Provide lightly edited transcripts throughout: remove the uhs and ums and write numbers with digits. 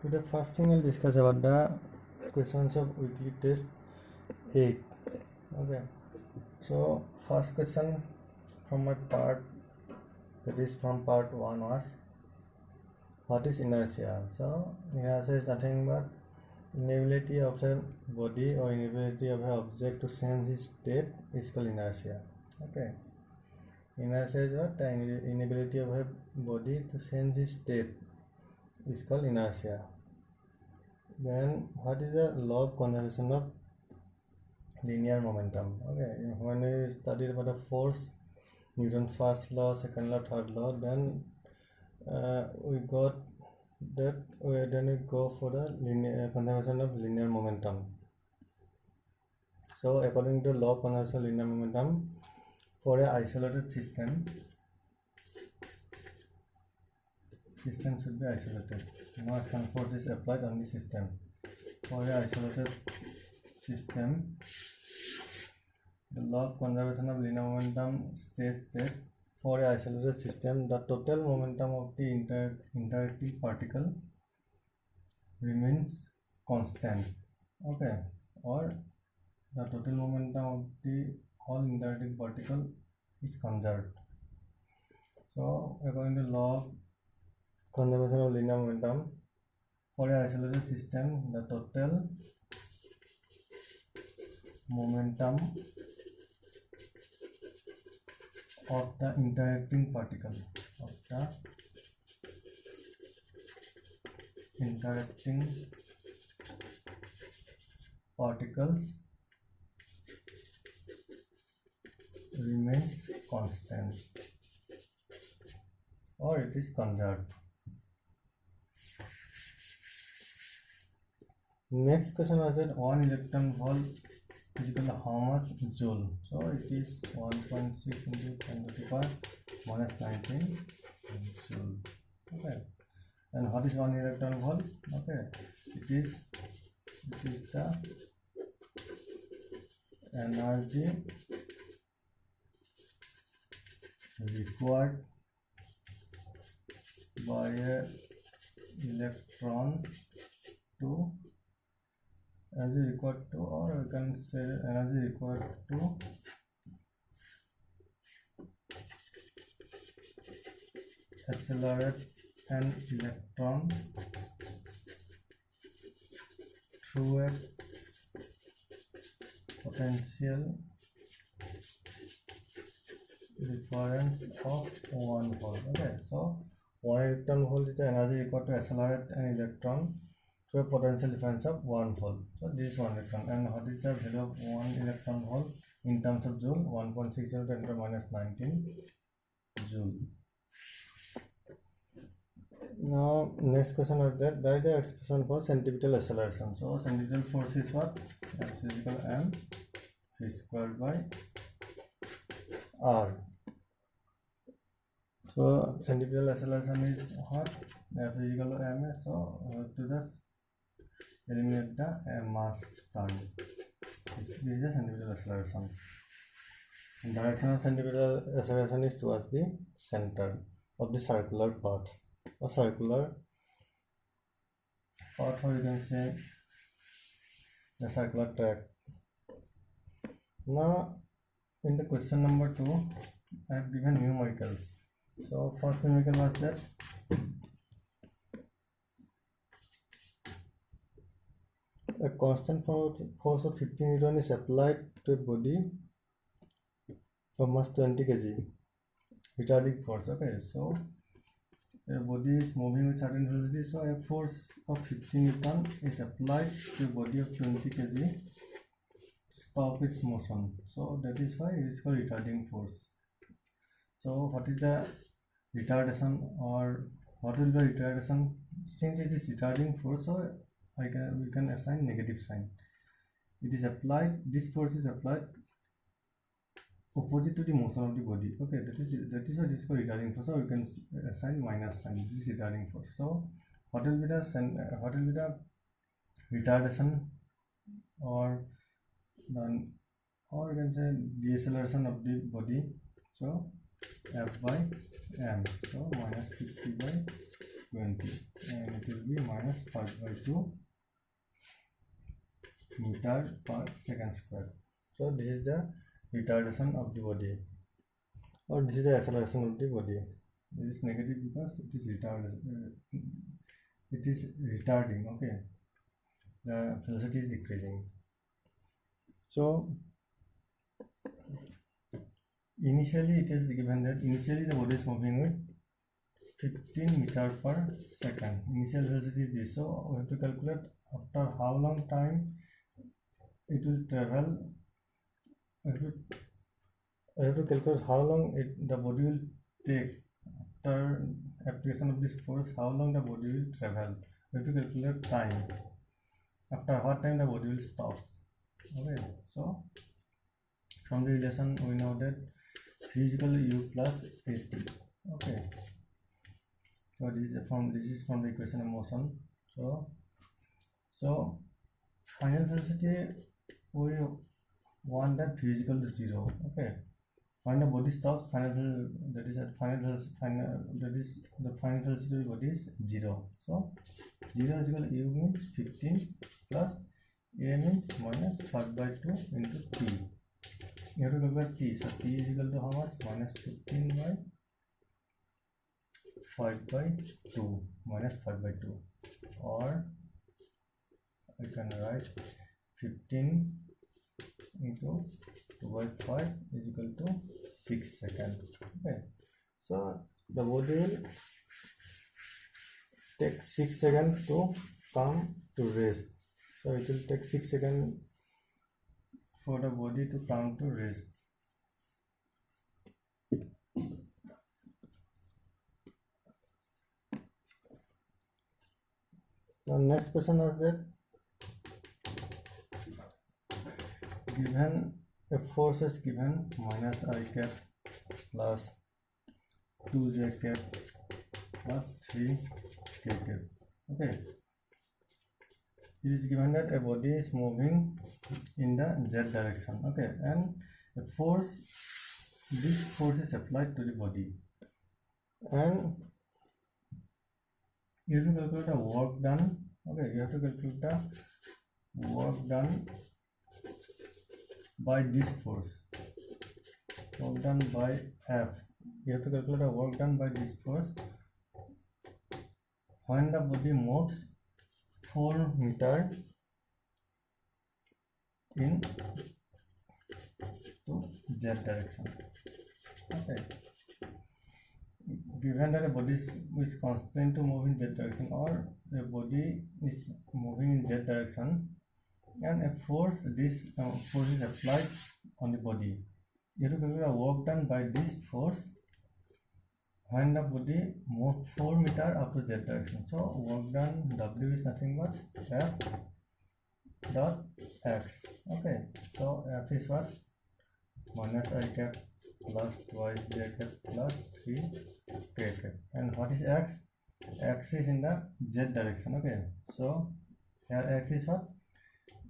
Today first thing I'll discuss about the questions of weekly test 8. Okay, so first question from my part, that is from part 1, was what is inertia? So inertia is nothing but inability of a body or inability of an object to change its state is called inertia. Okay, inertia is what? The inability of a body to change its state is called inertia. Then what is the law of conservation of linear momentum? Okay, when we studied about the force, Newton's first law, second law, third law, then we got that then we go for the conservation of linear momentum. So according to law of conservation of linear momentum, for an isolated system should be isolated. No action force is applied on the system. For an isolated system, the law of conservation of linear momentum states that for an isolated system, the total momentum of the interacting particle remains constant. Okay, or the total momentum of the whole interacting particle is conserved. So according to law of conservation of linear momentum, for an isolated system, the total momentum of the interacting particles remains constant, or it is conserved. Next question was that 1 electron volt is equal to how much joule? So it is 1.6 into 10 to the power minus 19 joule. Okay, and what is 1 electron volt? Okay, it is the energy required by a electron to energy required to, or we can say energy required to accelerate an electron through a potential difference of 1 volt. Okay, so 1 electron volt is the energy required to accelerate an electron through a potential difference of 1 volt. So this is 1 electron, and what is the value of 1 electron volt in terms of joule? 1.60 10 to the minus 19 joule. Now next question is that write the expression for centripetal acceleration. So centripetal force is what? F is equal to m v squared by r. So centripetal acceleration is what? F is equal to m. So we have to just eliminate the mass term. This is the centripetal acceleration. The direction of centripetal acceleration is towards the center of the circular path. A circular path, or you can say the circular track. Now in the question number 2, I have given numericals. So first numerical was that a constant force of 50 Newton is applied to a body of mass 20 kg, retarding force. Okay, so a body is moving with certain velocity, so a force of 50 Newton is applied to a body of 20 kg to stop its motion. So that is why it is called retarding force. So what is the retardation, or what will be retardation? Since it is retarding force, so we can assign negative sign. It is applied, this force is applied opposite to the motion of the body. Okay, that is why this is called retarding force. So we can assign minus sign. This is retarding force. So what will be the retardation, or we can say deceleration of the body? So F by m. So minus 50 by 20 and it will be minus 5/2 meter per second square. So this is the retardation of the body, or this is the acceleration of the body. This is negative because it is retarding. Okay, the velocity is decreasing. So initially it is given that initially the body is moving with 15 meter per second. Initial velocity is this. So we have to calculate after how long time it will travel. I have to calculate how long the body will take after application of this force. How long the body will travel. We have to calculate time. After what time the body will stop. Okay. So from the relation we know that V is equal to U plus AT. Okay. So this is from the equation of motion. So final velocity we want that V is equal to 0. Okay. When the body stops, the final velocity of the body is 0. So 0 is equal to U means 15 plus A means minus 5/2 into T. You have to calculate T. So T is equal to how much? Minus 15 by 5/2 minus 5/2, or I can write 15 into 2/5 is equal to 6 seconds. Okay, so the body will take 6 seconds to come to rest. So it will take 6 seconds for the body to come to rest. Now next question is that given a force is given minus I cap plus 2j cap plus 3k cap. Okay, it is given that a body is moving in the z direction. Okay, and this force is applied to the body, and you have to calculate the work done. Okay, you have to calculate the work done by this force, work done by F. You have to calculate the work done by this force when the body moves 4 meter in to z direction. Okay, given that a body is constrained to move in z direction, or a body is moving in z direction, and a force is applied on the body, you have to calculate the work done by this force when the body moves 4 meter up to z direction. So work done W is nothing but F dot X. Okay, so F is what? Minus I cap plus twice j cap plus 3k cap. And what is X? X is in the z direction. Okay, so here X is what?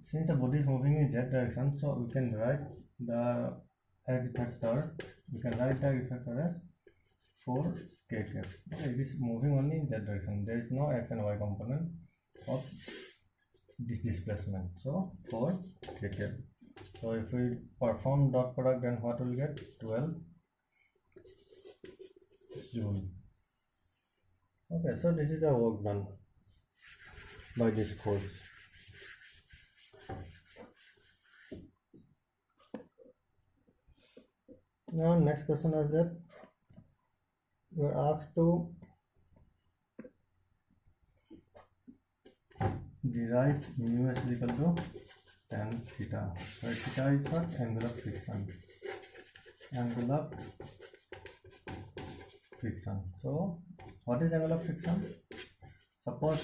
Since the body is moving in z direction, so we can write the X factor. We can write the X factor as 4k cap. Okay, it is moving only in z direction. There is no x and y component of this displacement. So 4k cap. So if we perform dot product, then what will get? 12 joule. Okay, so this is the work done by this force. Now next question is that you are asked to derive mu is equal to tan theta, where theta is what? Angle of friction. Angle of friction. So what is angle of friction? Suppose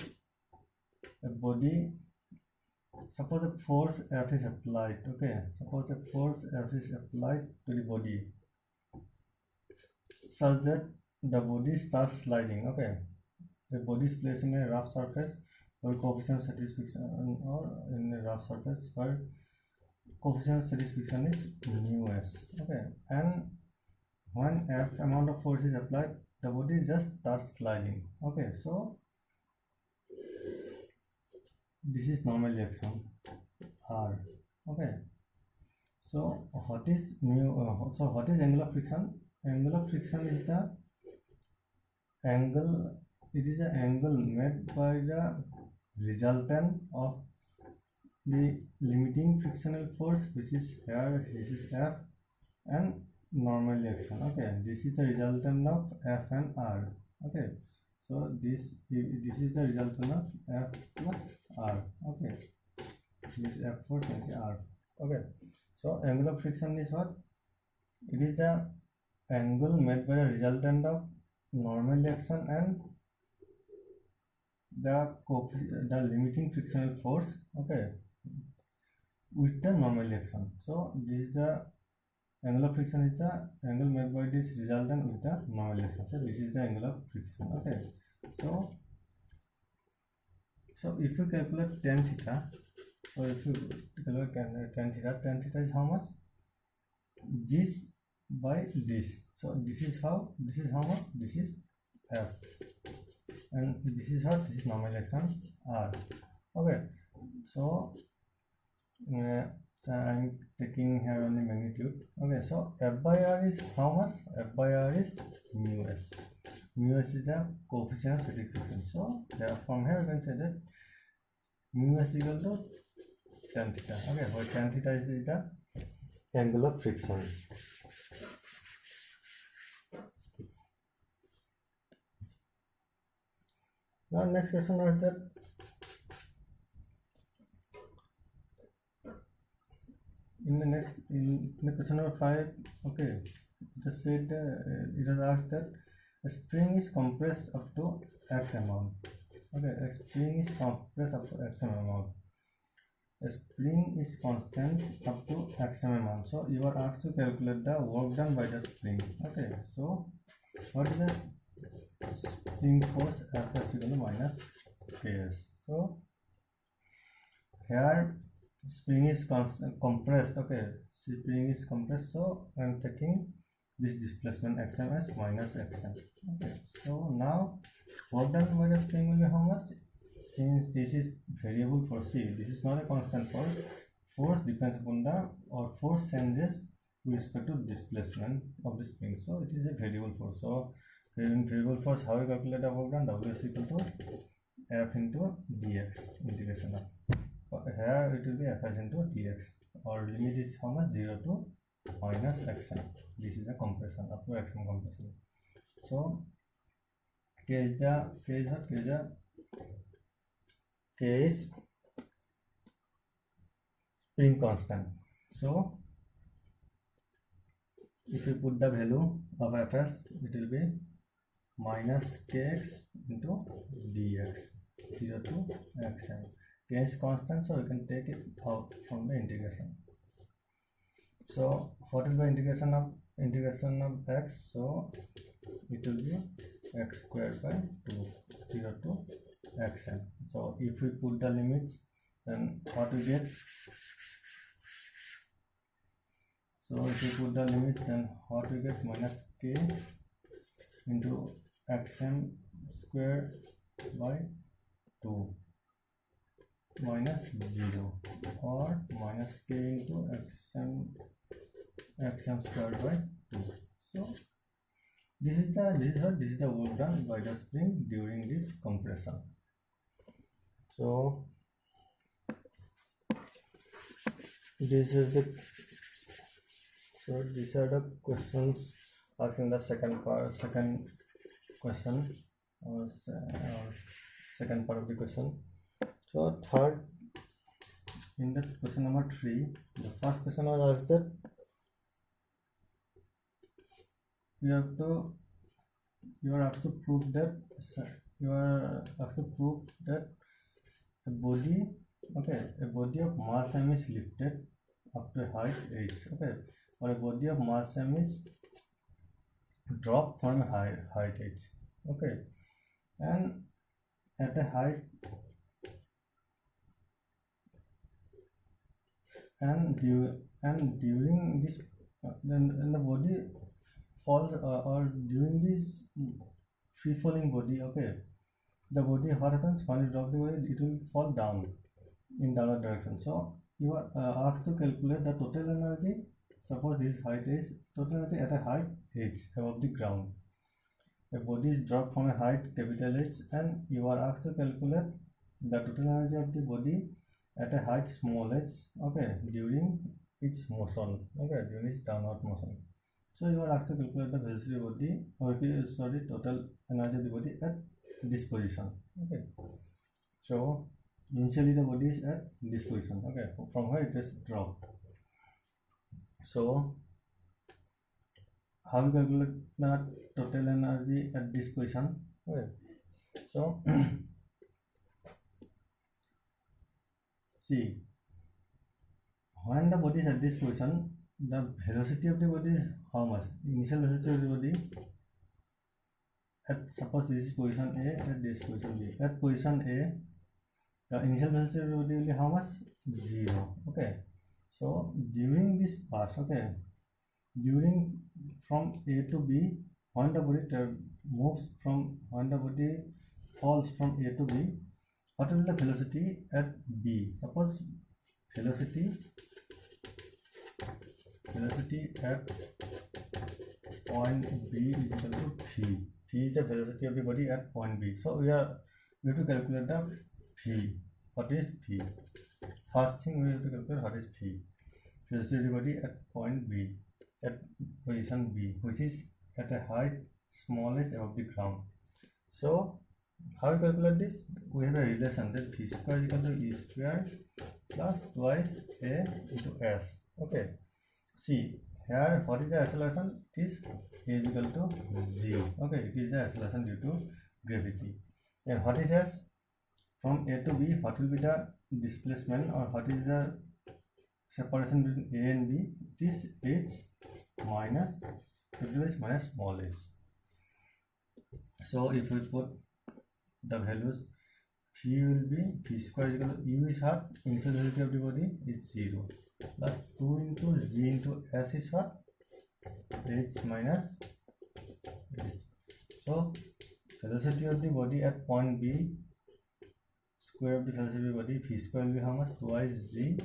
a force F is applied. Okay, suppose a force F is applied to the body such that the body starts sliding. Okay, the body is placed in a rough surface where coefficient of satisfaction, or in a rough surface where coefficient of satisfaction is mu s. Okay, and when F amount of force is applied, the body just starts sliding. Okay, so this is normal reaction R. Okay, so what is what is angle of friction? Angle of friction is the angle, it is an angle made by the resultant of the limiting frictional force, which is here, this is F, and normal reaction. Okay, this is the resultant of F and R. Okay, so this is the resultant of F plus R. Okay, this F force and R. Okay, so angle of friction is what? It is the angle made by the resultant of normal reaction and the limiting frictional force. Okay, with the normal reaction. So this is the angle of friction, is the angle made by this resultant with the normal reaction. So this is the angle of friction. Okay, so if you calculate tan theta, so if you calculate tan theta is how much? This by this. So this is how much? This is F, and this is what? This is normal reaction R. Okay, so I'm taking here only magnitude. Okay, so F by R is how much? F by R is mu s. Mu s is the coefficient of static friction. So from here we can say that mu s equal to tan theta. Okay, where tan theta is the angle of friction. Now next question was that in the question number 5, okay, just said it was asked that a spring is compressed up to X amount. Okay, a spring is compressed up to X amount. A spring is constant up to X amount. So you are asked to calculate the work done by the spring. Okay, so what is the spring force? F is equal to minus Ks. So here spring is compressed. Okay, spring is compressed, so I am taking this displacement xm as minus xm. Okay, so now work done by the spring will be how much? Since this is variable for C, this is not a constant force. Force depends upon force changes with respect to displacement of the spring, so it is a variable force. So in variable force, how we calculate the work done? W is equal to F into dx integration of. Here it will be F into dx. Our limit is how much? 0 to minus xm. This is a compression up to xm compression. So K is spring constant. So if you put the value of Fs, it will be minus kx into dx, 0 to xm. K is constant, so we can take it out from the integration. So what is the integration of x? So it will be x squared by 2, 0 to xm. So if we put the limits, then what we get? So if we put the limit, then what we get? Minus k into xm squared by 2 minus 0, or minus k into xm squared by 2. So this is the work done by the spring during this compression. So these are the questions asked in the second question, or second part of the question. So third, in the question number 3, the first question was asked that you are asked to prove that a body of mass m is lifted up to height h. Okay, or a body of mass m is dropped from height h. Okay, and at a height and during this then the body falls or during this free falling body, okay, the body, what happens when you drop the body, it will fall down in downward direction. So you are asked to calculate the total energy. Suppose this height is total energy at a height h above the ground. A body is dropped from a height capital H, and you are asked to calculate the total energy of the body at a height small h, okay, during its motion, okay, during its downward motion. So you are asked to calculate the velocity of body, or total energy of the body at this position, okay. So initially the body is at this position, okay, from where it is dropped. So how we calculate the total energy at this position, okay. So see, when the body is at this position, the velocity of the body is how much? Initial velocity of the body at, suppose this is position A, at this position B. At position A, the initial velocity of the body will be how much? 0. Okay. So during this pass, okay, during from A to B, when the body moves from, when the body falls from A to B, what will be the velocity at B? Suppose velocity at point B is equal to v. V is the velocity of the body at point B. So we have to calculate the v. What is v? First thing we have to calculate what is v. Velocity of the body at point B, at position B, which is at a height smallest above the ground. So how we calculate this? We have a relation that v square is equal to e square plus twice a into s. Okay. See here, what is the acceleration? It is a is equal to g. Okay, it is the acceleration due to gravity. And what is s? From A to B, what will be the displacement, or what is the separation between A and B? It is h minus small h. So if we put the values, v will be v square is equal to u is what? Initial velocity of the body is 0, plus 2 into g into s is what? H minus h. So velocity of the body at point B, square of the velocity of the body, v square will be how much? Twice g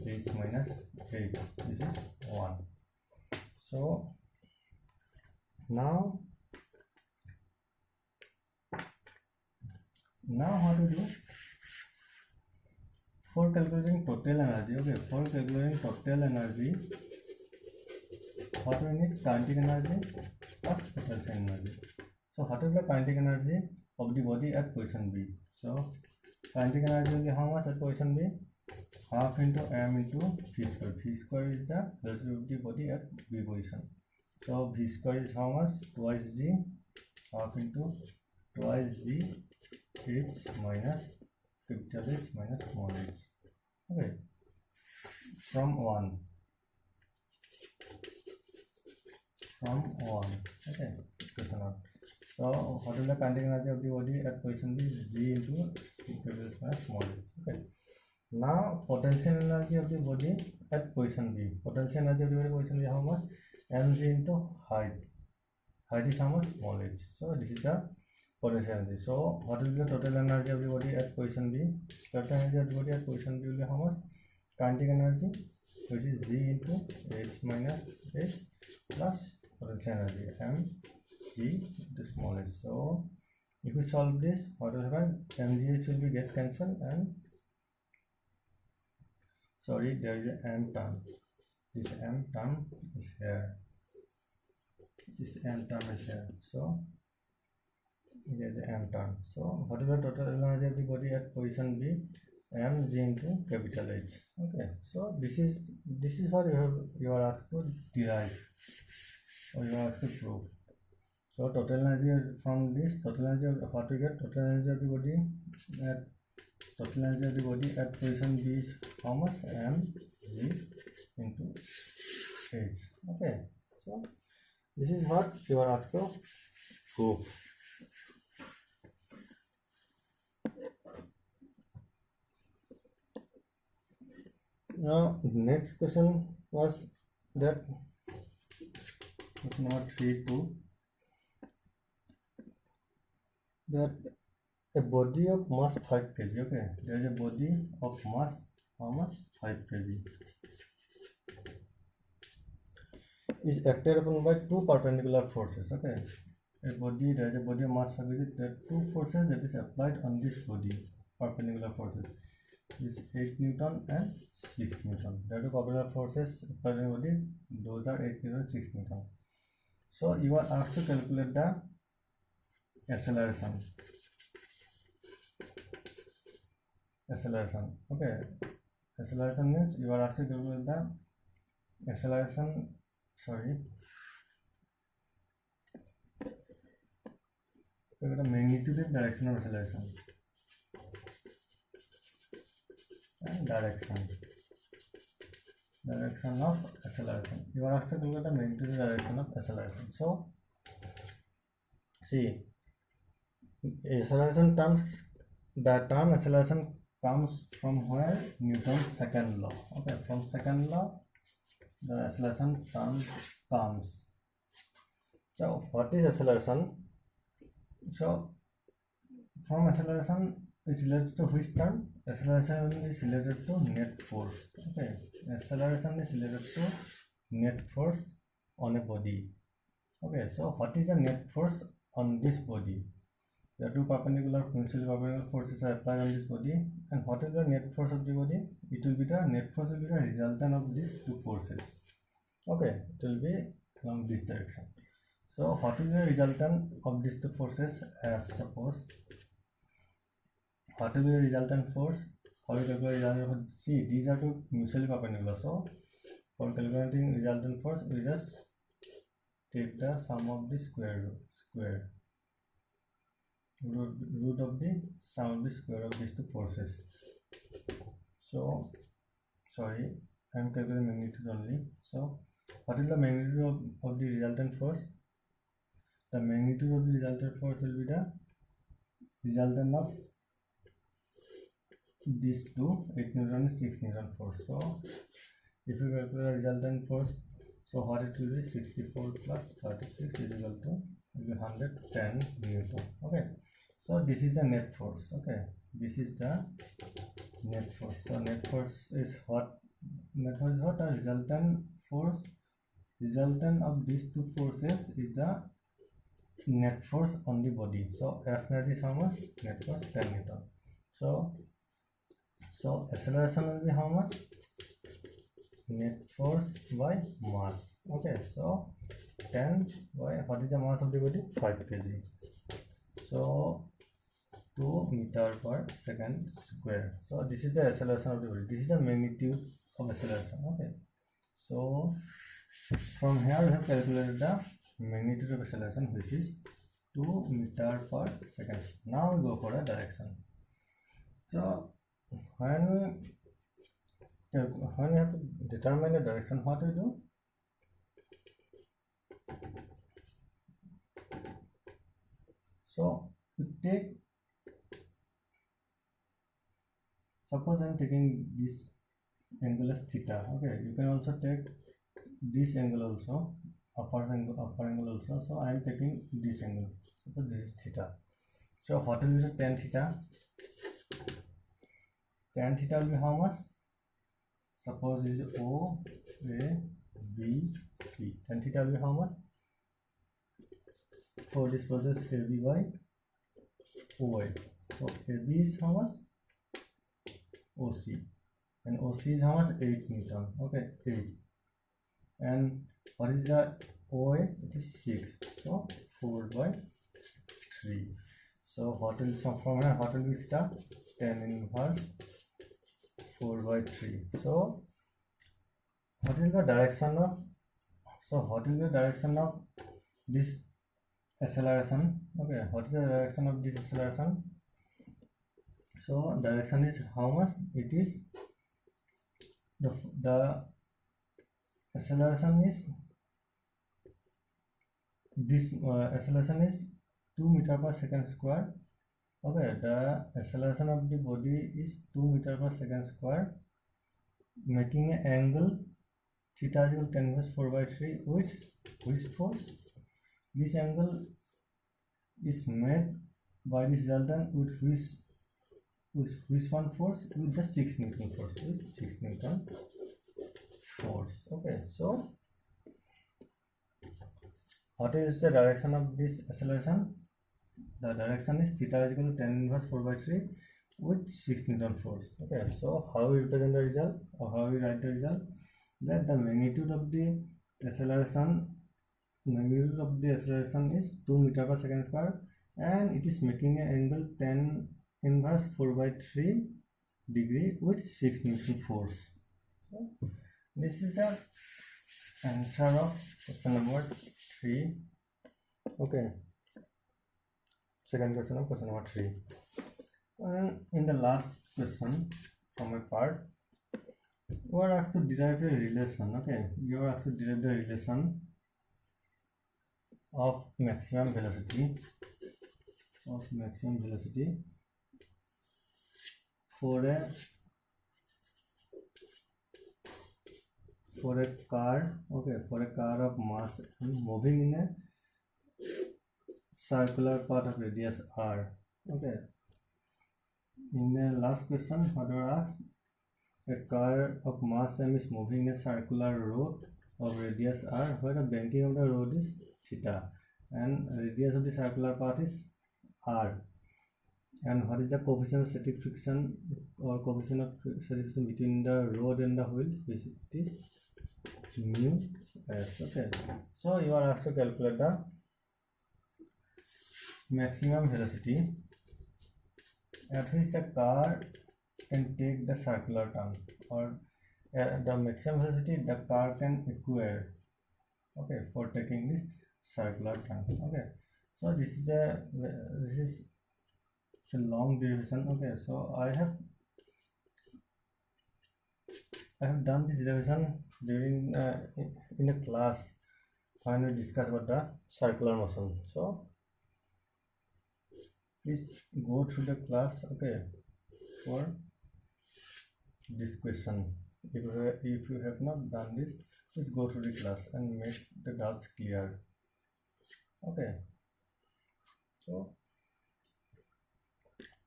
h minus h. This is 1. So now how to do? For calculating total energy, okay, for calculating total energy, what we need? Kinetic energy plus potential energy. So what is the kinetic energy of the body at position B? So kinetic energy will be how much at position B? Half into m into v square. V square is the velocity of the body at B position. So v square is how much? Twice g, half into twice g h minus capital H minus small h. Okay, from 1. Okay, question 1. So what is the kinetic energy of the body at position B? G into capital H minus small h. Okay. Now potential energy of the body at position B. Potential energy of the body at position B how much? Mg into height. Height is how much? Small h. So this is the potential energy. So what is the total energy of the body at position B? Total energy of the body at position B will be how much? Kinetic energy, which is g into h minus h, plus potential energy m g into small h. So if we solve this, what will happen? mgh will be get cancelled, and sorry, there is a m term. This m term is here. This m term is here. So there is a m term. So what is the total energy of the body at position B? Mg into capital H. Okay. So this is what you are asked to derive, or you are asked to prove. So total energy from this, total energy of what we get? Total energy of the body at position B is how much? Mg into H. Okay. So this is what you are asked to prove. Now next question was that question number 3.2. that a body of mass 5 kg, okay, there is a body of mass, how much? 5 kg, is acted upon by two perpendicular forces, okay. A body, there is a body of mass 5 kg, there are two forces that is applied on this body, perpendicular forces, is 8 Newton and 6 Newton. There are two perpendicular forces applied on the body, those are 8 Newton and 6 Newton. So you are asked to calculate the acceleration. Okay, acceleration means you are asked to calculate the acceleration, the magnitude and direction of acceleration and direction of acceleration. You are asked to calculate the magnitude and direction of acceleration. So see, acceleration terms, the term acceleration comes from where? Newton's second law. Okay, from second law the acceleration term comes. So what is acceleration? So from acceleration is related to which term? Acceleration is related to net force. Okay, acceleration is related to net force on a body. Okay, so what is the net force on this body? The two perpendicular, mutually perpendicular forces are applied on this body, and what is the net force of the body? It will be the net force will be the resultant of these two forces. Okay, it will be along this direction. So what is the resultant of these two forces? Suppose what will be the resultant force? How we calculate resultant force? See, these are two mutually perpendicular. So for calculating resultant force, we just take the sum of the root of the sum of the square of these two forces. So sorry, I am calculating magnitude only. So what is the magnitude of the resultant force? The magnitude of the resultant force will be the resultant of these two, 8 Newton and 6 Newton force. So if you calculate the resultant force, so what it will be? 64 plus 36 is equal to 110 Newton. Okay, so this is the net force. Okay, this is the net force. So net force is what? Net force is what? A resultant force. Resultant of these two forces is the net force on the body. So F net is how much? Net force 10 Newton. So acceleration will be how much? Net force by mass. Okay, so 10 by, what is the mass of the body? 5 kg. So 2 meter per second square. So this is the acceleration of the body. This is the magnitude of acceleration. Okay, so from here we have calculated the magnitude of acceleration, which is 2 meter per second. Now we go for a direction. So when we have to determine the direction, what we do? So you take, suppose I am taking this angle as theta. Okay, you can also take this angle also, upper angle also. So I am taking this angle. Suppose this is theta. So what will be the tan theta? Tan theta will be how much? Suppose it is O, A, B, C. Tan theta will be how much? For this process, AB by OA. So AB is how much? OC. And OC is how much? 8 Newton. Okay, 8. And what is the OA? It is 6. So 4 by 3. So what will, from here, what will be theta? 10 inverse 4 by 3. So what is the direction of this acceleration? Okay, what is the direction of this acceleration? So direction is how much? It is the acceleration is this acceleration is 2 meter per second square. Okay, the acceleration of the body is 2 meter per second square, making an angle theta is equal to 10 inverse 4 by 3 with which force? This angle is made by this resultant with which one force? With the 6 Newton force. With 6 Newton force. Okay, so what is the direction of this acceleration? The direction is theta is equal to tan inverse 4 by 3 with 6 Newton force. Okay, so how we represent the result, or how we write the result? That the magnitude of the acceleration is 2 meter per second square, and it is making an angle tan inverse 4 by 3 degree with 6 Newton force. So this is the answer of question number 3. Okay, second question of question number 3. And in the last question from my part, you are asked to derive a relation. Okay, you are asked to derive the relation of maximum velocity for a car. Okay, for a car of mass moving in a circular path of radius r. Okay, in the last question, what were asked? A car of mass m is moving a circular road of radius r, where the banking of the road is theta and radius of the circular path is r. And what is the coefficient of static friction or coefficient of static friction between the road and the wheel? Which it is mu s. Okay, so you are asked to calculate the maximum velocity at which the car can take the circular turn, or the maximum velocity the car can acquire, okay, for taking this circular turn. Okay, so this is a long derivation. Okay, so I have done this derivation during in a class when we discuss about the circular motion. So please go through the class, okay, for this question. If you have not done this, please go through the class and make the doubts clear. Okay, so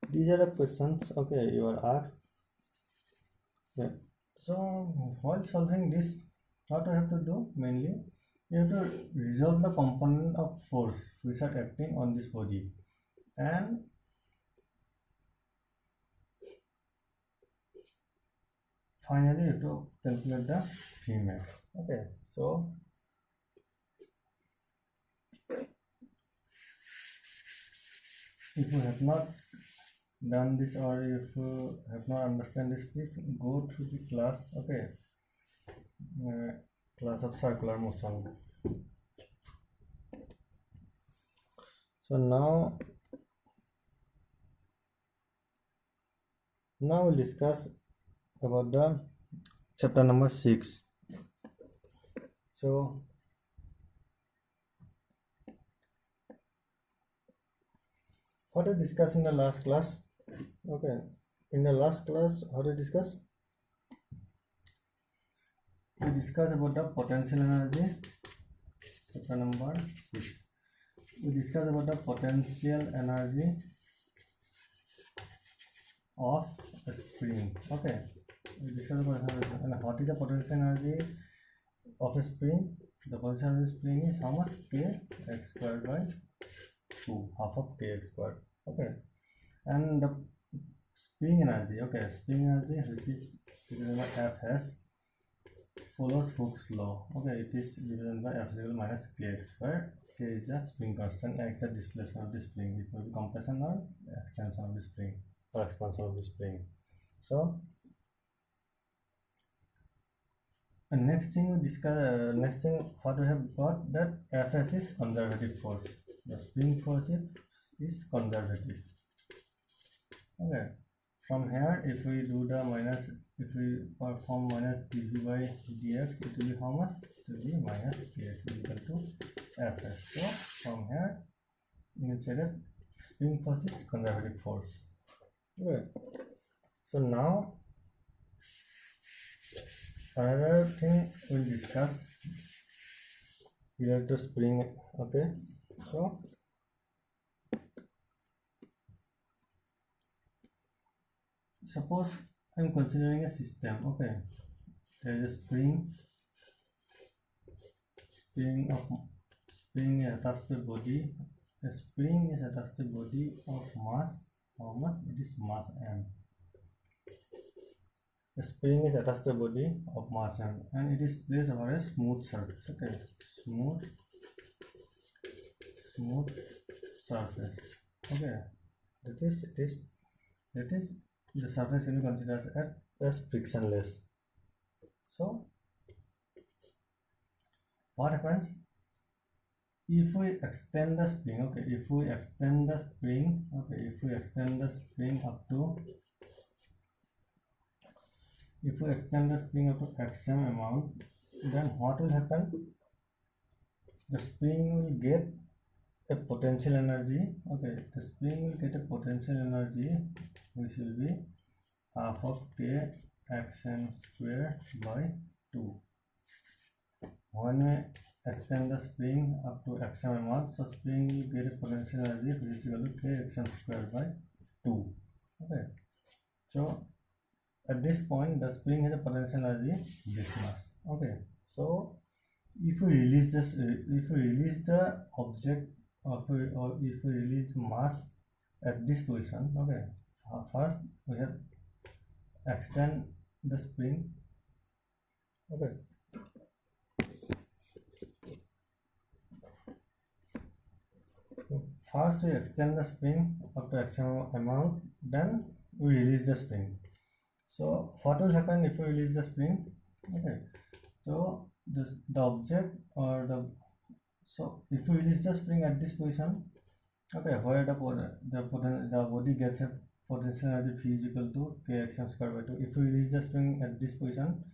these are the questions, okay, you are asked. Yeah. So while solving this, what you have to do? Mainly you have to resolve the component of force which are acting on this body, and finally you have to calculate the Vmax. Okay, so if you have not done this, or if you have not understand this, please go through the class, okay, class of circular motion. So now we'll discuss about the chapter number 6. So what did we discuss in the last class? Okay, in the last class, how did we discuss? We discussed about the potential energy. Chapter number 6. We discussed about the potential energy of a spring. Okay, we discussed about and what is the potential energy of a spring? The potential energy of a spring is how much? K x squared by 2, half of k x squared. Okay, and the spring energy, okay, spring energy which is given by Fs follows Hooke's law. Okay, it is given by F equal minus kx, where k is the spring constant, x is the displacement of the spring. It will be compression or extension of the spring or expansion of the spring. So the next thing we discuss, what we have got, that Fs is conservative force. The spring force is conservative. Okay, from here if we do the minus, if we perform minus dv by dx, it will be how much? It will be minus kx equal to Fs. So from here you will say that spring force is conservative force. Okay, so now another thing we'll discuss related to spring. Okay, so suppose I'm considering a system. Okay, there is a spring is attached to a body. A spring is attached to a body of mass. How much? It is mass m. A spring is attached to a body of mass m, and it is placed over a smooth surface. Okay, smooth surface. Okay, that is the surface can be considered as frictionless. So what happens if we extend the spring? Okay, if we extend the spring up to xm amount, then what will happen? The spring will get a potential energy. Okay, the spring will get a potential energy which will be half of k xm square by 2. When we extend the spring up to xm amount, so spring will get a potential energy which is equal to k xm square by 2. Okay, so at this point the spring has a potential energy this mass. Okay, so if we release the object, or if we release the mass at this position, okay, first we have extend the spring. Okay, first we extend the spring up to xm amount, then we release the spring. So what will happen if we release the spring? Okay, so the object or so if we release the spring at this position, okay, where the body gets a potential energy P is equal to k xm square by 2. If we release the spring at this position,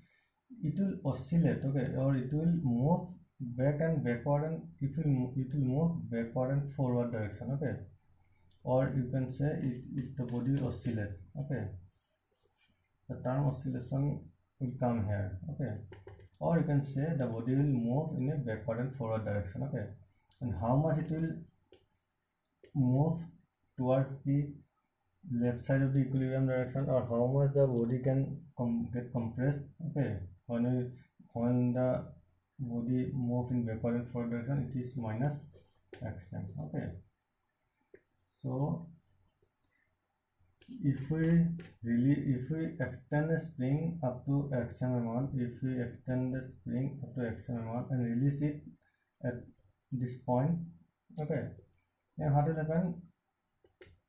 it will oscillate, okay, or it will move back and backward, and it will move backward and forward direction. Okay, or you can say the body will oscillate. Okay, the term oscillation will come here. Okay, or you can say the body will move in a backward and forward direction. Okay, and how much it will move towards the left side of the equilibrium direction, or how much the body can get compressed. Okay, when the body move in backward and forward direction, it is minus xm. Okay, so if we extend the spring up to xm amount, and release it at this point, okay, then what will happen?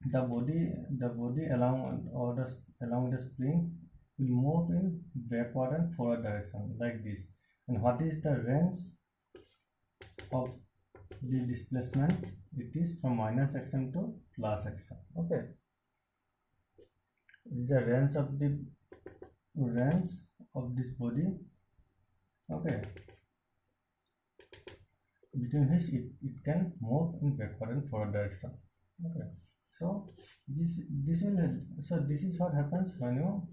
The body along the spring will move in backward and forward direction like this. And what is the range of the displacement? It is from minus xm to plus xm. Okay, this is the range of this body. Okay, between which it can move in backward and forward direction. Okay, so this is what happens when you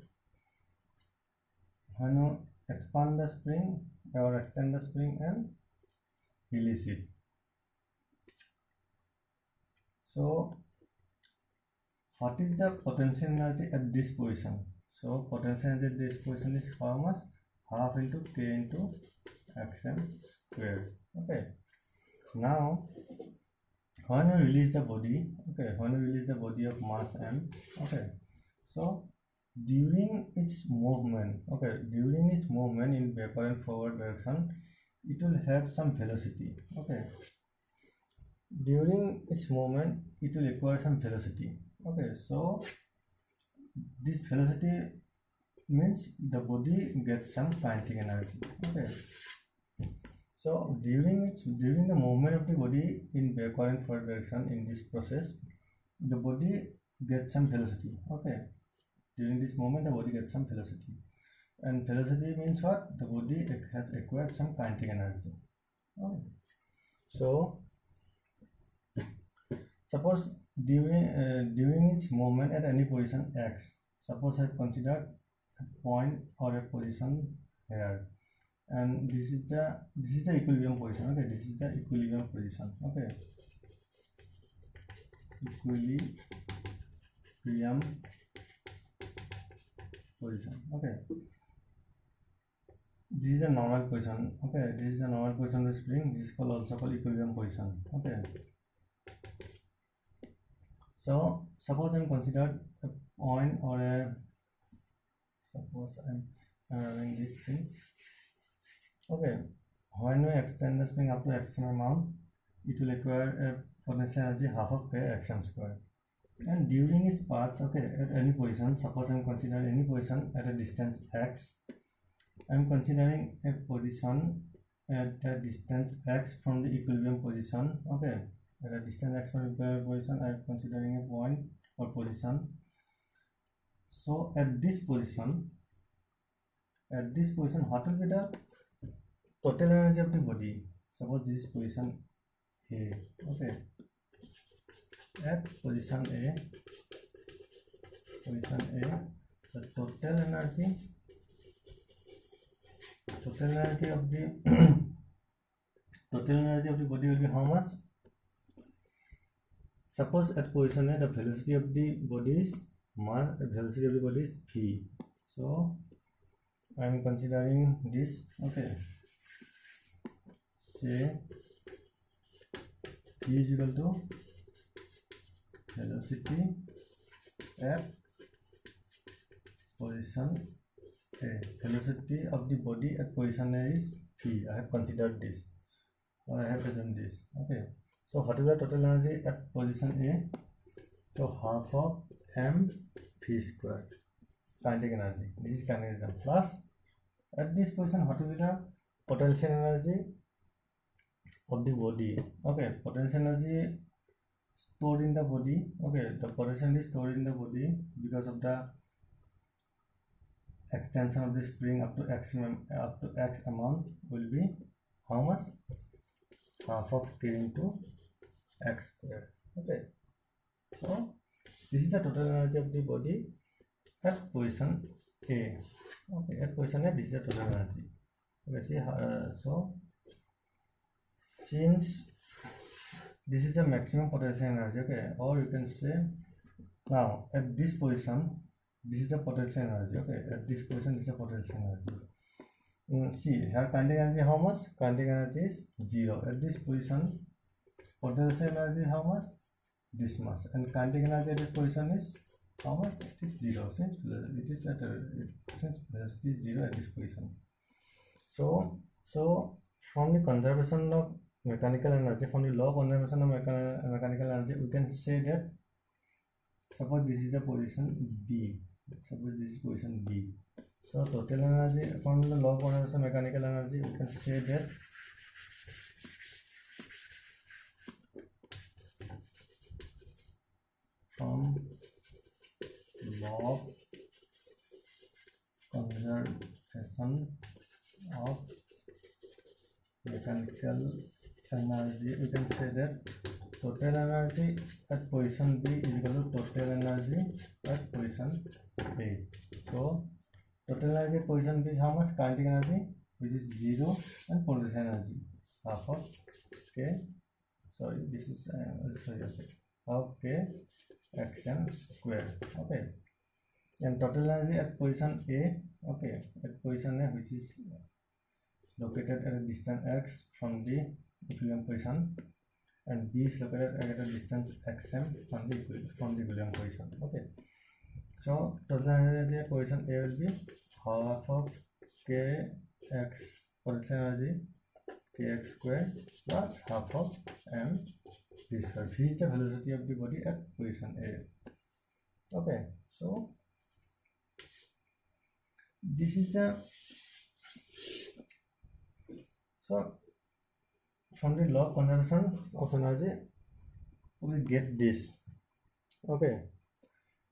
expand the spring or extend the spring and release it. So what is the potential energy at this position? So potential energy at this position is how much? Half into k into xm squared. Okay, now when we release the body, okay, of mass m, okay, so during its movement in backward and forward direction, it will have some velocity. Okay, during its movement it will acquire some velocity. Okay, so this velocity means the body gets some kinetic energy. Okay, so during the movement of the body in backward and forward direction in this process, the body gets some velocity. Okay, during this movement the body gets some velocity, and velocity means what? The body has acquired some kinetic energy. Okay, so suppose during its movement at any position x, suppose I consider a point or a position here, and this is the equilibrium position. Okay, this is the equilibrium position. Okay, equilibrium position. Okay, this is a normal position. Okay, this is a normal position of the spring. This is called also called equilibrium position. Okay, so suppose I'm considered a point or a, suppose I'm having this thing. Okay, when we extend the spring up to maximum amount, it will require a potential energy half of k xm square. And during its path, okay, at any position, suppose I'm considering any position at a distance x, I'm considering a position at a distance x from the equilibrium position. Okay, at a distance x from the equilibrium position, I'm considering a point or position. So at this position, what will be the total energy of the body? Suppose this is position A. Okay, at position A, the total energy of the total energy of the body will be how much? Suppose at position A, the velocity of the body is mass, velocity of the body is v. So I am considering this. Okay, say v is equal to velocity at position A. Velocity of the body at position A is v. I have considered this, or I have assumed this. Okay, so what is the total energy at position A? So half of m v square, kinetic energy. This is kinetic energy. Plus at this position, what will be the potential energy of the body? Okay, potential energy stored in the body. Okay, the potential is stored in the body because of the extension of the spring up to x amount will be how much? Half of k into x square. Okay, so this is the total energy of the body at position A. Okay, at position A, this is the total energy. Okay, see, so since this is the maximum potential energy, okay, or you can say now at this position, this is the potential energy. Okay, at this position, this is the potential energy. See here, kinetic energy how much? Kinetic energy is 0. At this position, potential energy how much? This much. And kinetic energy at this position is how much? It is 0. Since it is at since velocity is 0 at this position. So from the conservation of mechanical energy, from the law of conservation of mechanical energy, we can say that suppose this is the position B. Suppose this is position B. So total energy from the law of conservation of mechanical energy, we can say that from law of conservation of mechanical energy, we can say that total energy at position B is equal to total energy at position A. So total energy at position B is how much? Kinetic energy, which is 0, and potential energy half of k. Sorry, this is half k xm square. Okay, and total energy at position A. Okay, at position A, which is located at a distance x from the equilibrium position, and B is located at a distance xm from the equilibrium position. Okay, so total energy at position A will be half of kx potential energy kx square plus half of m v square. V is the velocity of the body at position A. Okay, so this is the from the law of conservation of energy, we get this. Okay,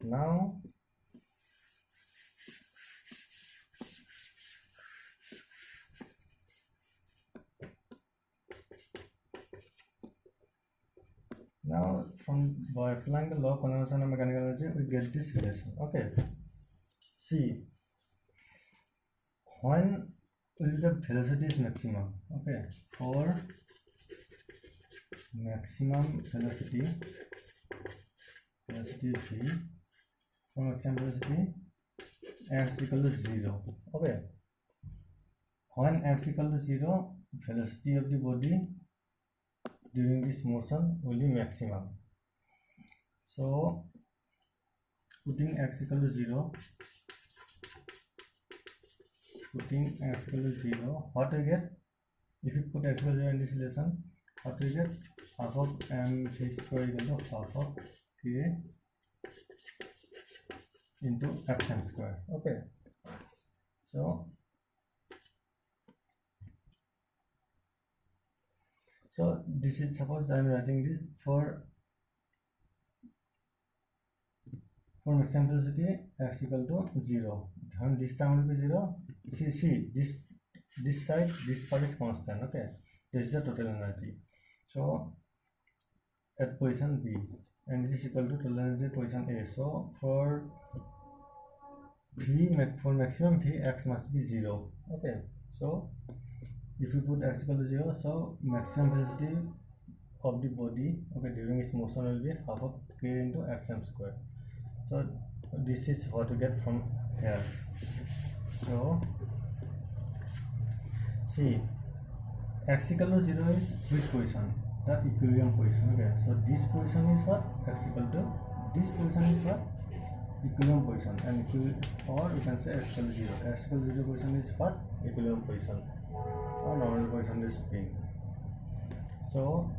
now by applying the law of conservation of mechanical energy, we get this relation. Okay, see, when the velocity is maximum, okay, for maximum velocity v, for maximum velocity x equal to 0. Okay, when x equal to 0, velocity of the body during this motion will be maximum. So putting x equal to 0, what we get? If you put x equal to 0 in this relation, what we get? Half of mv square equal to half of k into xm square. Okay, so this is, suppose I am writing this for maximum velocity x equal to 0. When this term will be 0, see this side, this part is constant. Okay, this is the total energy. So at position B, and it is equal to total energy at position A. So for maximum V, x must be 0. Okay, so if you put x equal to 0, so maximum velocity of the body, okay, during its motion will be half of k into xm square. So this is what we get from here. So see, x equal to 0 is which position? The equilibrium position. Okay, so this position is what? X equal to, this position is what? Equilibrium position. And or you can say x equal to 0. X equal to 0 position is what? Equilibrium position or normal position is spring. So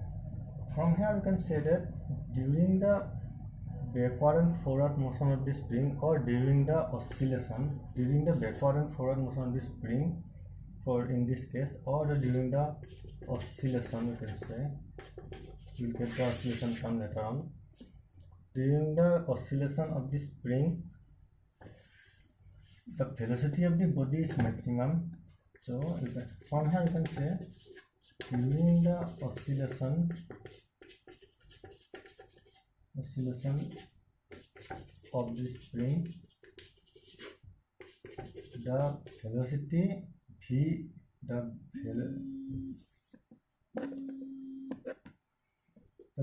from here we can say that during the backward and forward motion of the spring, or during the oscillation, during the backward and forward motion of the spring, for in this case, or during the oscillation, you can say, we'll get the oscillation term later on. During the oscillation of the spring, the velocity of the body is maximum. So from here you can say, during the oscillation of the spring, the velocity v, the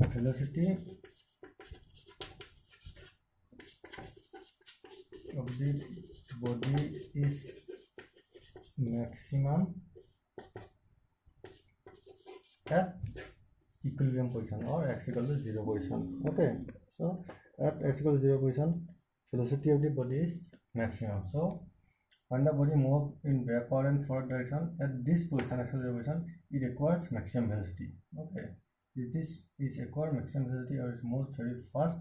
velocity of the body is maximum at equilibrium position, or x equal to 0 position. Okay, so at x equal to 0 position, velocity of the body is maximum. So when the body moves in backward and forward direction, at this position, x equal to 0 position, it requires maximum velocity. Okay, if this is require maximum velocity, or it moves very fast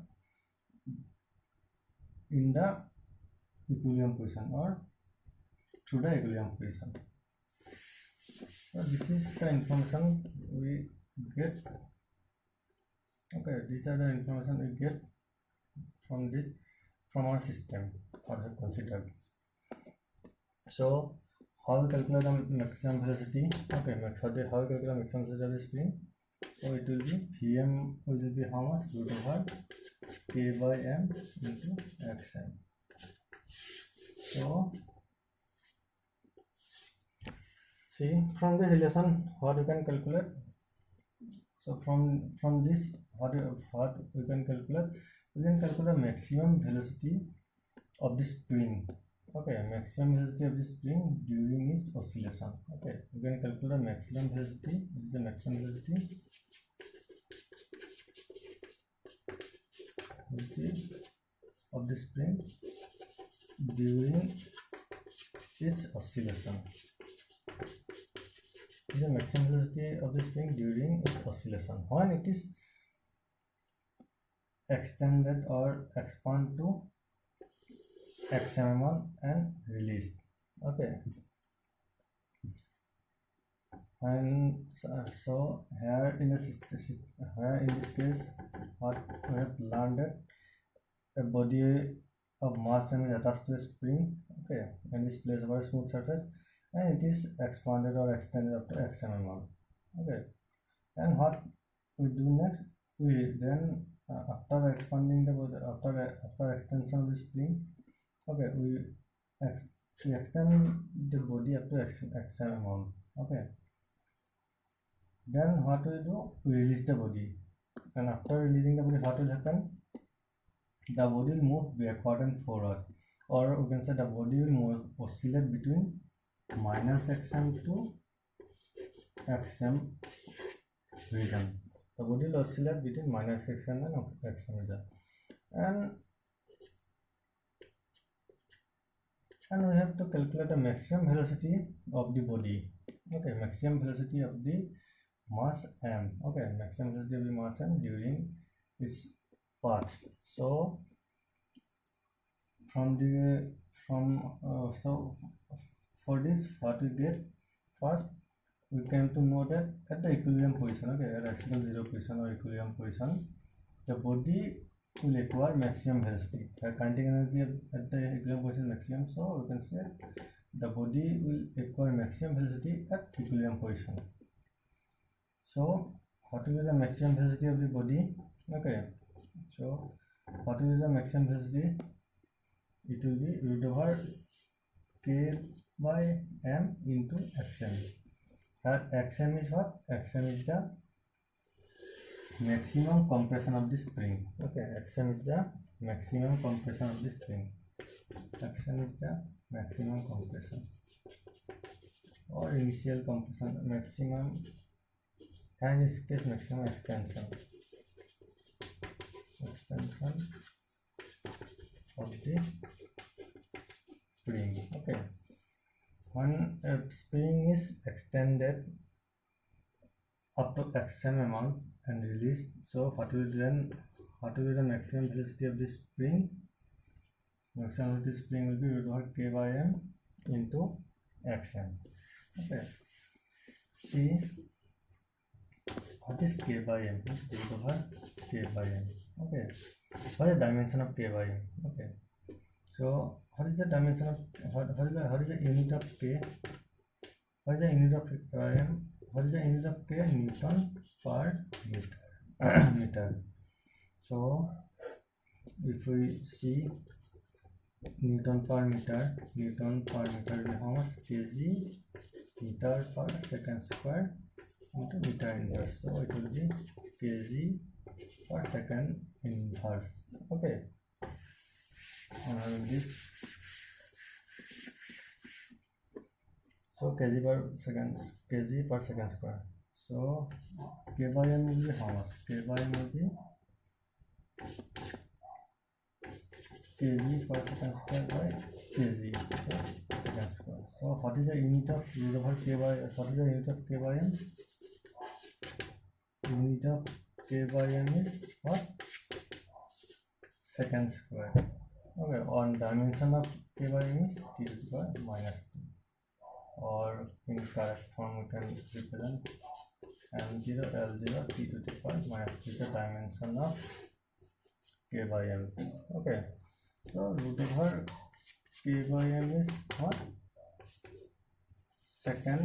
in the equilibrium position or through the equilibrium position. So this is the information we get. Okay, these are the information we get from our system, or have considered. So how we calculate the maximum velocity? Okay, how we calculate the maximum velocity of the spring? So it will be Vm will be how much? Root over k by m into xm. So see, from this relation, what you can calculate? So from this, what we can calculate? We can calculate maximum velocity of the spring. Okay, maximum velocity of the spring during its oscillation. Okay, we can calculate maximum velocity. This is the maximum velocity of the spring during its oscillation. This is the maximum velocity of the spring during its oscillation. When it is extended or expand to xm1 and released. Okay, and so here in this case, what we have learned that a body of mass m is attached to a spring. Okay, and is placed over a smooth surface, and it is expanded or extended up to xm1. Okay, and what we do next? We then after expanding the body, after extension of the spring, okay, we extend the body up to xm1. Okay, then what we do? We release the body, and after releasing the body, what will happen? The body will move backward and forward. or we can say the body will oscillate between minus xm to xm region. The body will oscillate between minus xm and xm region, and we have to calculate the maximum velocity of the body. Okay, maximum velocity of the mass m. Okay, maximum velocity of the mass m during this path. So so for this, what we get first, we came to know that at the equilibrium position, okay, at axial zero position or equilibrium position, the body will acquire maximum velocity. The kinetic energy at the equilibrium position maximum, so we can say the body will acquire maximum velocity at equilibrium position. So what will be the maximum velocity of the body? Okay, so what will be the maximum velocity? It will be root over k by m into xm. Here xm is what? Xm is the maximum compression of the spring. Okay, xm is the maximum compression of the spring. Xm is the maximum compression or initial compression, maximum, and in this case maximum extension of the spring. Okay, when a spring is extended up to xm amount and released, so what will be the maximum velocity of the spring? Maximum velocity of the spring will be root over k by m into xm. Okay, see what is k by m? Root over k by m. Okay, what is the dimension of k by m? Okay, so what is the dimension of what is the unit of k? What is the unit of k by m? What is the unit of k? Newton per meter. So if we see Newton per meter will be how much? Kg meter per second square into meter inverse. So it will be kg per second inverse. Okay, and I will give so kg per second square. So k by m will be how much? K by m will be kg per second square by kg per second square. So what is the unit of root over k by? What is the unit of k by m? Unit of k by m is what? Second square. Okay, on dimension of k by m is t to the power minus 2, or in correct form we can represent m0 L0 t to the power minus 3 the dimension of k by m. Okay, so root over k by m is what? Second,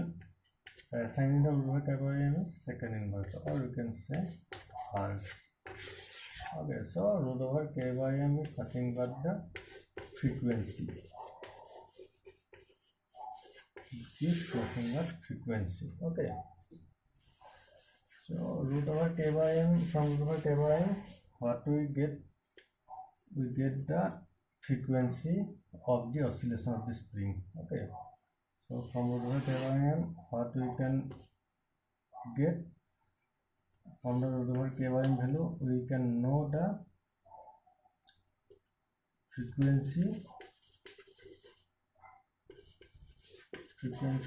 sin of root over k by m is second inverse, or you can say halves. Okay, so root over k by m is nothing but the frequency. Keep talking about frequency. Okay, so root over k by m, from root over k by m, what we get? We get the frequency of the oscillation of the spring. Okay, so from root over k by m, what we can get? From the root over k by m value, we can know the frequency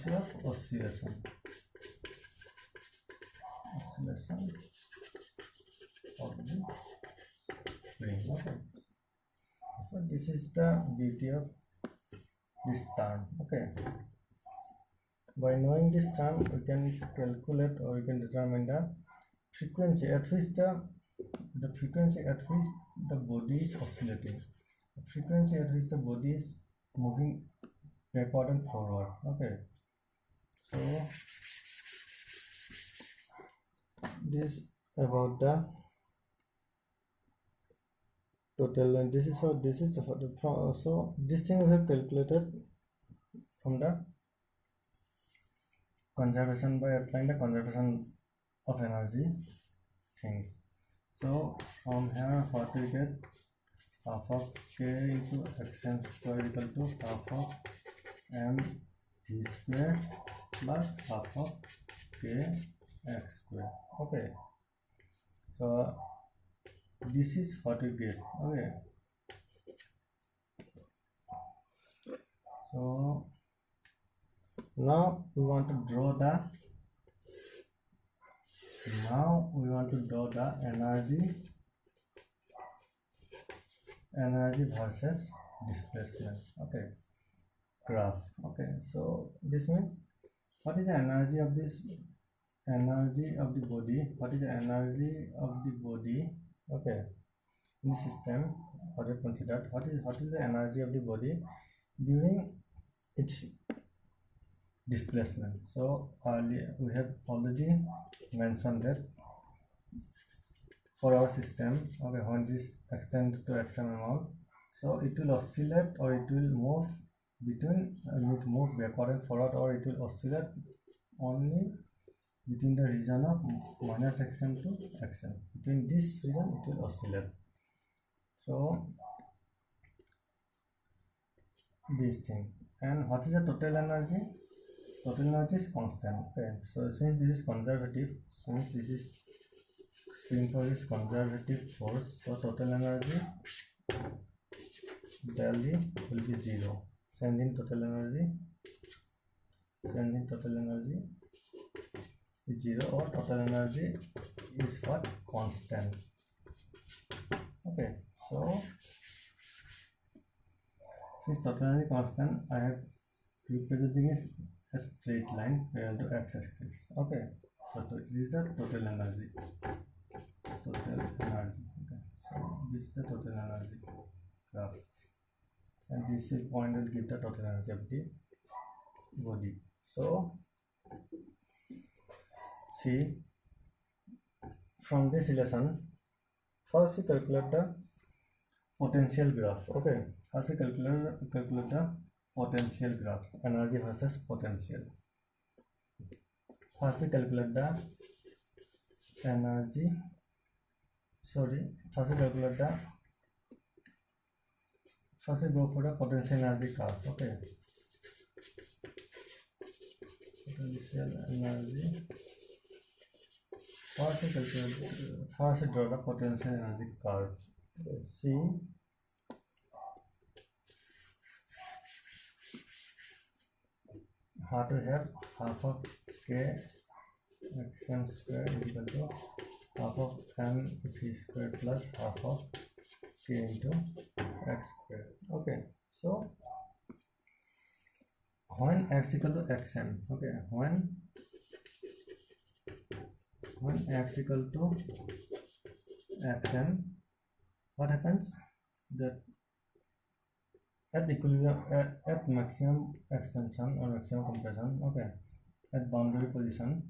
of oscillation of the spring. Okay, so this is the beauty of this term. Okay, by knowing this term we can calculate, or we can determine the frequency at which the frequency at which the body is oscillating, the frequency at which the body is moving backward and forward. Okay, so this about the total, and this is what this is for the so this thing we have calculated from the conservation, by applying the conservation of energy things. So from here what we get? half of k into xm square equal to half of m v square plus half of k x square. Okay, so this is what we get. Okay, so now we want to draw the energy versus displacement. Okay, graph. Okay, so this means what is the energy of the body, what is the energy of the body, okay, in the system, what we considered, what is the energy of the body during its displacement. So earlier we have already mentioned that for our system, okay, when this extended to xm amount, so it will oscillate or it will move between move backward and forward, or it will oscillate only between the region of minus xm to xm. Between this region it will oscillate. So this thing. And what is the total energy? Total energy is constant. Okay, so since this is conservative, since this is spring force is conservative force, so total energy value will be 0. Change in total energy is 0, or total energy is what? Constant. Okay, so since total energy constant, I have representing is a straight line parallel to x-axis. Okay, so this is the total energy. Okay, so this is the total energy graph, and this point will give the total energy of the body. So see, from this relation, first we calculate the potential graph. Okay, first we calculate the potential graph, energy versus potential. First we calculate the energy, first we go for the potential energy curve. Okay, potential energy. First we draw the potential energy curve. Okay, see, how to have half of k xm square is equal to half of m v square plus half of k into x square. Okay, so when x equal to xm, okay, when x equal to xm, what happens? That at equilibrium, at maximum extension or maximum compression, okay, at boundary position,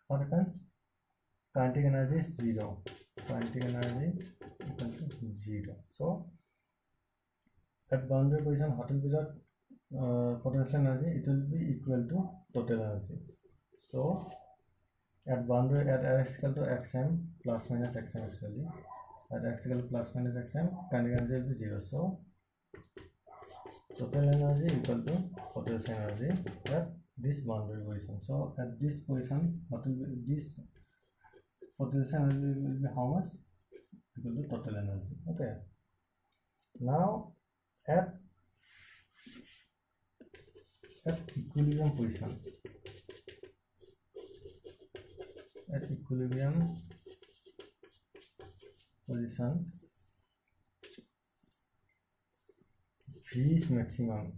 what happens? Kinetic energy is 0. Kinetic energy equal to 0. So at boundary position, what will be the potential energy? It will be equal to total energy. So at boundary, at x equal to xm plus minus xm, actually at x equal to plus minus xm, kinetic energy will be 0. So total energy equal to potential energy at this boundary position. So at this position, what will be this potential energy will be how much? Equal to total energy. Okay, now at equilibrium position, V is maximum,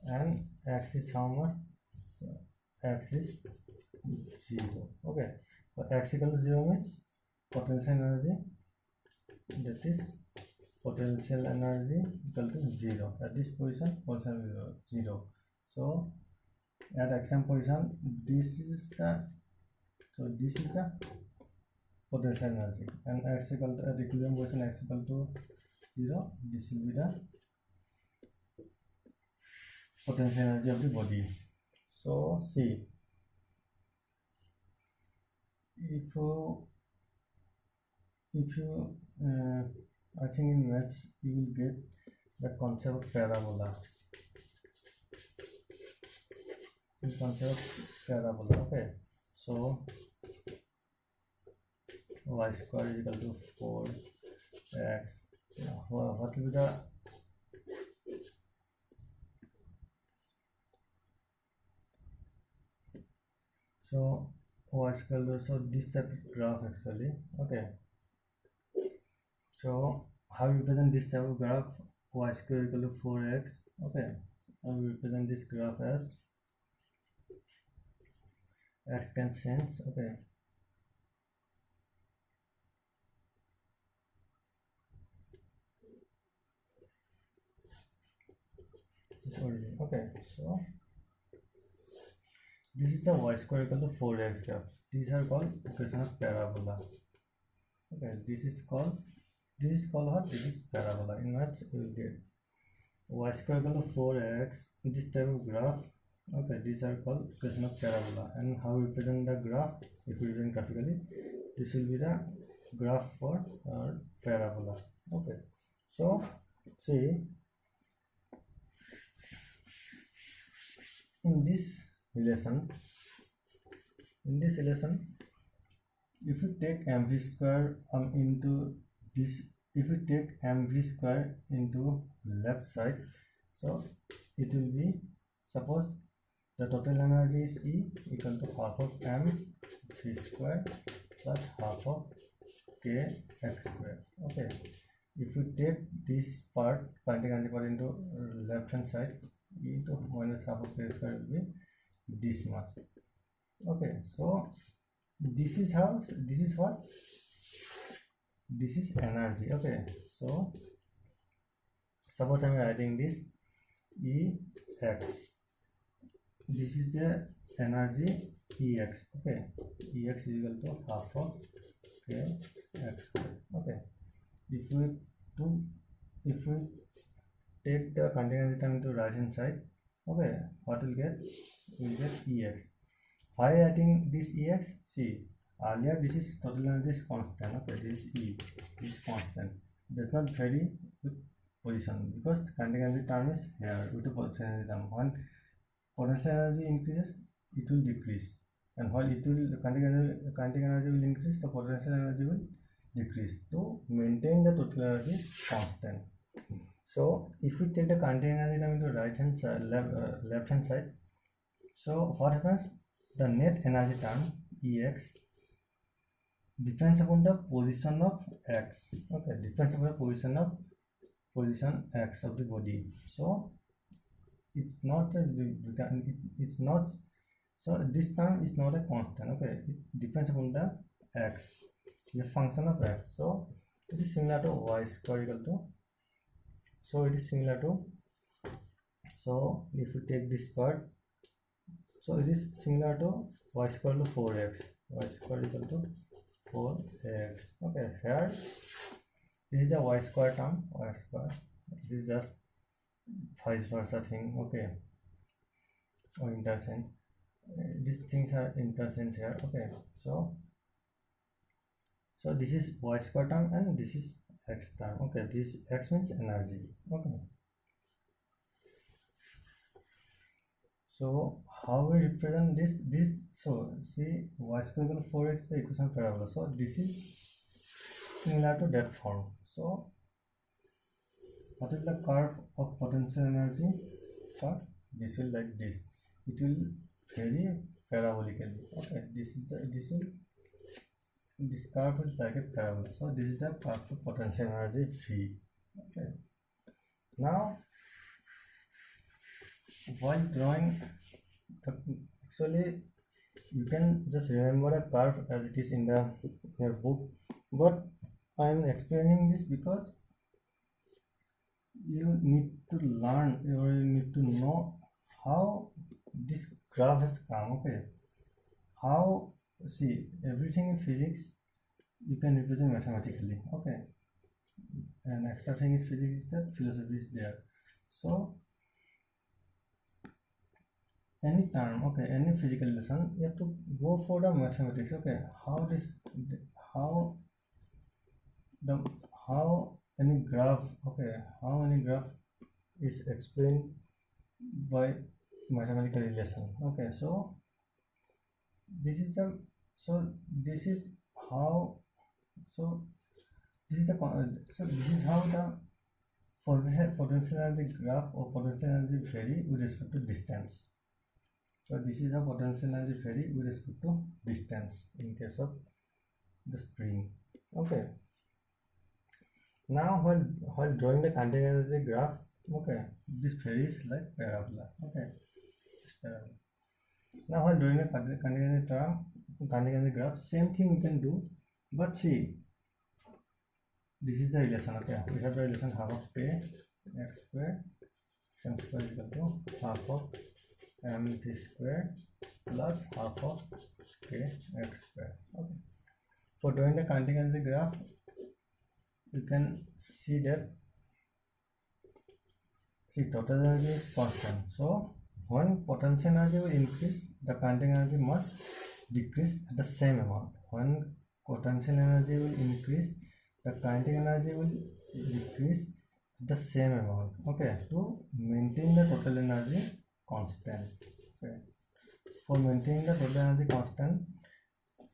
and x is how much? So x is 0. Okay, so x equal to 0 means potential energy, that is potential energy equal to 0 at this position, potential 0. So at xm position, this is the potential energy, and x equal to, at equilibrium position, x equal to 0, this will be the potential energy of the body. So see, if you I think in maths you will get the concept of parabola. Okay, so y square is equal to 4x. What will be the so y square, so this type of graph actually. Okay, so how we represent this type of graph? Y square equal to 4x. Okay, I will represent this graph as x can change. Okay, this origin. Okay, so this is the y square equal to 4x graph. These are called equation of parabola. Okay, this is called what? This is parabola. In which we will get y square equal to 4x. This type of graph. Okay, these are called equation of parabola. And how we represent the graph? If we represent graphically, this will be the graph for our parabola. Okay, so see, in this relation, if you take mv square into this, if you take mv square into left side, so it will be, suppose the total energy is E equal to half of mv square plus half of kx square. Okay, if we take this part, kinetic energy part into left hand side, E to minus half of kx square will be this mass. Okay, so this is how, this is what, this is energy. Okay, so suppose I am writing this Ex, this is the energy Ex. Okay, Ex is equal to half of kx square. Okay, if we take the kinetic energy term to right hand side, okay, what will get? We will get Ex. Why writing this Ex? See, earlier this is total energy is constant. Okay, this is E, is constant, does not vary with position, because kinetic energy term is here with the potential energy term. When potential energy increases, it will decrease, and while it will kinetic energy will increase, the potential energy will decrease to maintain the total energy constant. So if we take the kinetic energy term into right hand side, left hand side, so what happens? The net energy term Ex depends upon the position of x. Okay, depends upon the position x of the body. So it's not it's not, so this term is not a constant. Okay, it depends upon the x, the function of x. So it is similar to y square equal to, so it is similar to, so if you take this part, so it is similar to y square to 4x, y square equal to 4x. Okay, here this is a y square term, y square, this is just vice versa thing. Okay, or interchange, these things are interchange here. Okay, so this is y square term and this is x term. Okay, this x means energy. Okay, so how we represent this? So see, y square equal to 4x is the equation of parabola. So this is similar to that form. So what is the curve of potential energy? Curve, this will like this. It will vary parabolically. Okay, this curve is like a parabola. So this is the curve of potential energy V. Okay. Now, while drawing, actually you can just remember a curve as it is in your book, but I am explaining this because you need to learn, or you need to know how this graph has come. Okay, how, see, everything in physics you can represent mathematically. Okay, and extra thing is physics is that philosophy is there. So any term, okay, any physical lesson, you have to go for the mathematics. Okay, how any graph, okay, how any graph is explained by mathematical relation. Okay, so this is the this is how this is how the potential energy graph or potential energy vary with respect to distance. So this is how potential energy vary with respect to distance in case of the spring. Okay, now while drawing the kinetic energy graph, okay, this varies like parabola. Okay, parabola. Now while drawing the kinetic energy graph, same thing we can do, but see, this is the relation. Okay, we have the relation half of k x square m square is equal to half of mv square plus half of k x square. Okay, for drawing the kinetic energy graph, you can see that total energy is constant. So when potential energy will increase, the kinetic energy must decrease at the same amount. When potential energy will increase, the kinetic energy will decrease at the same amount. Okay, to maintain the total energy constant. Okay, for maintaining the total energy constant,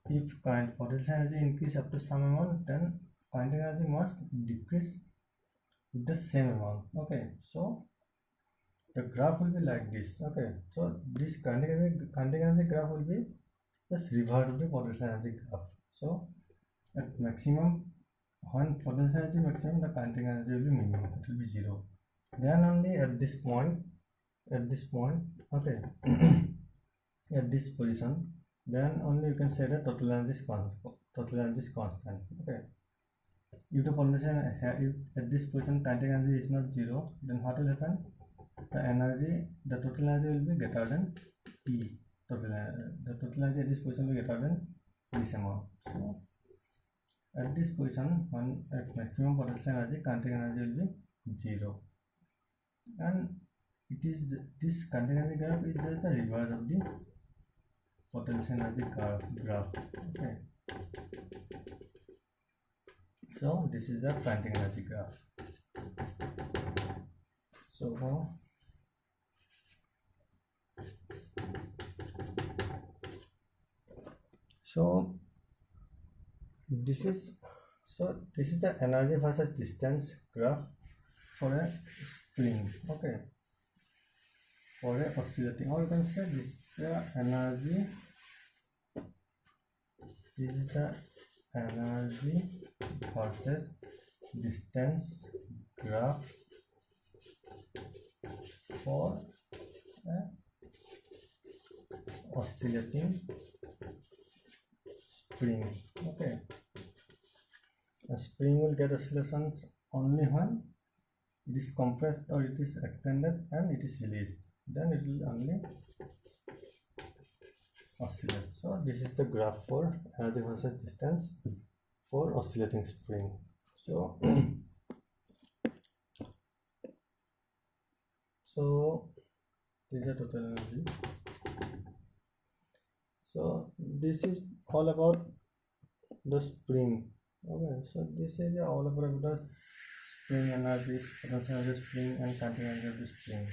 if potential energy increase up to some amount, then kinetic energy must decrease with the same amount. Okay, so the graph will be like this. Okay, so this kinetic energy graph will be just reverse of the potential energy graph. So at maximum, when potential energy maximum, the kinetic energy will be minimum, it will be 0. Then only at this point, okay, at this position, then only you can say that total energy is constant. Okay, if the potential, if at this position kinetic energy is not 0, then what will happen? The total energy will be greater than E. The total energy at this position will be greater than this amount. So at this position, when at maximum potential energy, kinetic energy will be 0, and it is this kinetic energy graph is just the reverse of the potential energy graph. Okay, so this is the kinetic energy graph. So this is the energy versus distance graph for a spring. Okay, for a oscillating, or you can say this is the energy. This is the energy versus distance graph for a oscillating spring. Okay, a spring will get oscillations only when it is compressed or it is extended and it is released, then it will only oscillate. So this is the graph for energy versus distance for oscillating spring. So this is the total energy. So this is all about the spring. Okay, so this is all about the spring energies, potential energy spring and kinetic energy of the spring.